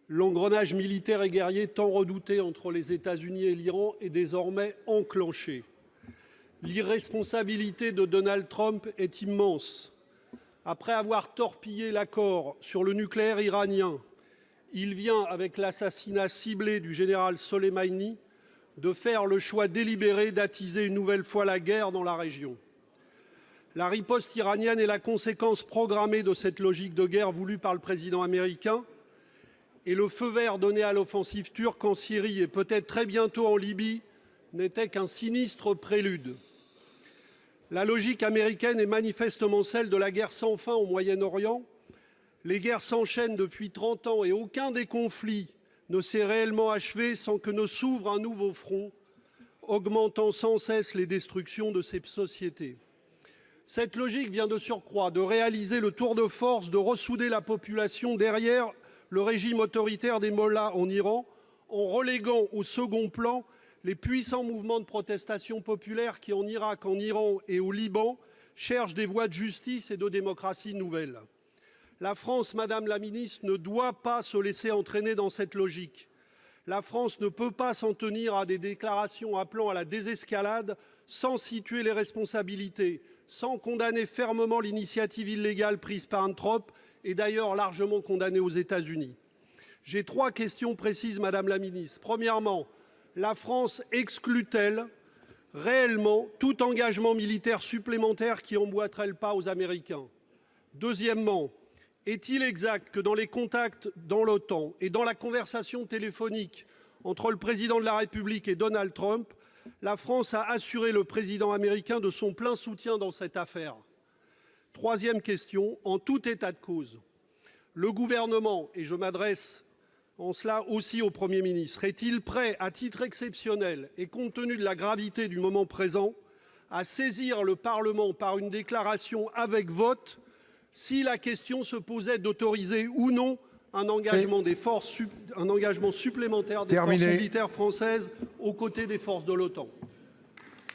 L'engrenage militaire et guerrier tant redouté entre les États-Unis et l'Iran est désormais enclenché. L'irresponsabilité de Donald Trump est immense. Après avoir torpillé l'accord sur le nucléaire iranien, il vient, avec l'assassinat ciblé du général Soleimani, de faire le choix délibéré d'attiser une nouvelle fois la guerre dans la région. La riposte iranienne est la conséquence programmée de cette logique de guerre voulue par le président américain, et le feu vert donné à l'offensive turque en Syrie et peut-être très bientôt en Libye n'était qu'un sinistre prélude. La logique américaine est manifestement celle de la guerre sans fin au Moyen-Orient. Les guerres s'enchaînent depuis 30 ans et aucun des conflits ne s'est réellement achevé sans que ne s'ouvre un nouveau front, augmentant sans cesse les destructions de ces sociétés. Cette logique vient de surcroît de réaliser le tour de force de ressouder la population derrière le régime autoritaire des mollahs en Iran, en reléguant au second plan les puissants mouvements de protestation populaire qui, en Irak, en Iran et au Liban, cherchent des voies de justice et de démocratie nouvelles. La France, Madame la Ministre, ne doit pas se laisser entraîner dans cette logique. La France ne peut pas s'en tenir à des déclarations appelant à la désescalade sans situer les responsabilités, sans condamner fermement l'initiative illégale prise par Trump et d'ailleurs largement condamnée aux États-Unis. J'ai 3 questions précises, Madame la Ministre. Premièrement, la France exclut-elle réellement tout engagement militaire supplémentaire qui emboîterait le pas aux Américains? Deuxièmement, est-il exact que dans les contacts dans l'OTAN et dans la conversation téléphonique entre le président de la République et Donald Trump, la France a assuré le président américain de son plein soutien dans cette affaire? Troisième question, en tout état de cause, le gouvernement, et je m'adresse en cela aussi au Premier ministre, est-il prêt, à titre exceptionnel et compte tenu de la gravité du moment présent, à saisir le Parlement par une déclaration avec vote si la question se posait d'autoriser ou non un engagement supplémentaire des forces militaires françaises aux côtés des forces de l'OTAN?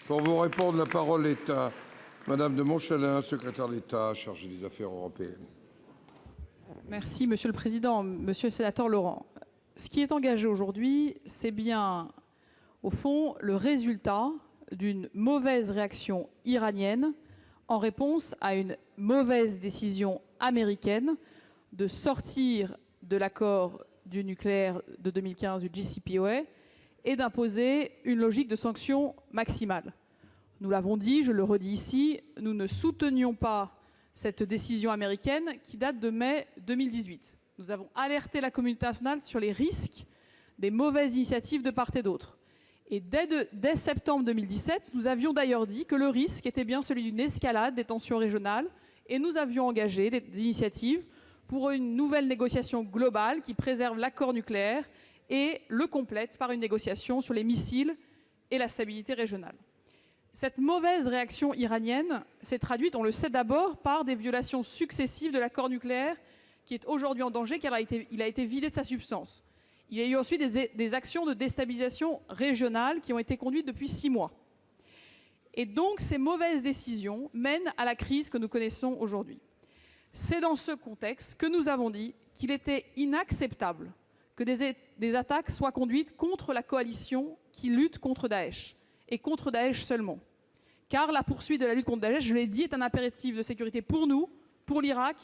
Pour vous répondre, la parole est à Madame de Montchalin, secrétaire d'État chargée des Affaires européennes. Merci, Monsieur le Président. Monsieur le sénateur Laurent, ce qui est engagé aujourd'hui, c'est bien, au fond, le résultat d'une mauvaise réaction iranienne en réponse à une mauvaise décision américaine de sortir de l'accord du nucléaire de 2015 du JCPOA et d'imposer une logique de sanctions maximales. Nous l'avons dit, je le redis ici, nous ne soutenions pas cette décision américaine qui date de mai 2018. Nous avons alerté la communauté internationale sur les risques des mauvaises initiatives de part et d'autre. Et dès septembre 2017, nous avions d'ailleurs dit que le risque était bien celui d'une escalade des tensions régionales et nous avions engagé des initiatives pour une nouvelle négociation globale qui préserve l'accord nucléaire et le complète par une négociation sur les missiles et la stabilité régionale. Cette mauvaise réaction iranienne s'est traduite, on le sait d'abord, par des violations successives de l'accord nucléaire qui est aujourd'hui en danger car il a été vidé de sa substance. Il y a eu ensuite des actions de déstabilisation régionale qui ont été conduites depuis 6 mois. Et donc ces mauvaises décisions mènent à la crise que nous connaissons aujourd'hui. C'est dans ce contexte que nous avons dit qu'il était inacceptable que des attaques soient conduites contre la coalition qui lutte contre Daesh, et contre Daesh seulement. Car la poursuite de la lutte contre Daesh, je l'ai dit, est un impératif de sécurité pour nous, pour l'Irak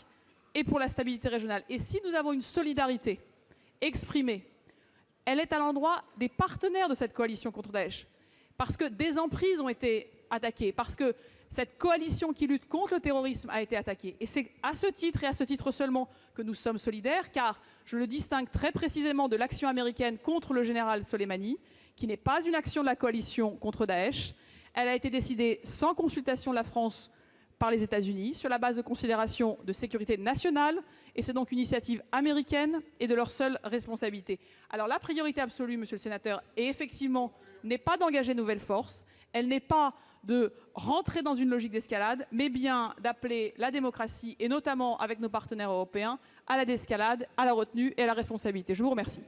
et pour la stabilité régionale. Et si nous avons une solidarité exprimée, elle est à l'endroit des partenaires de cette coalition contre Daesh. Parce que des emprises ont été attaquées, parce que cette coalition qui lutte contre le terrorisme a été attaquée. Et c'est à ce titre et à ce titre seulement que nous sommes solidaires, car je le distingue très précisément de l'action américaine contre le général Soleimani, qui n'est pas une action de la coalition contre Daesh. Elle a été décidée sans consultation de la France par les États-Unis, sur la base de considérations de sécurité nationale, et c'est donc une initiative américaine et de leur seule responsabilité. Alors la priorité absolue, monsieur le sénateur, et effectivement, n'est pas d'engager de nouvelles forces, elle n'est pas de rentrer dans une logique d'escalade, mais bien d'appeler la démocratie, et notamment avec nos partenaires européens, à la désescalade, à la retenue et à la responsabilité. Je vous remercie.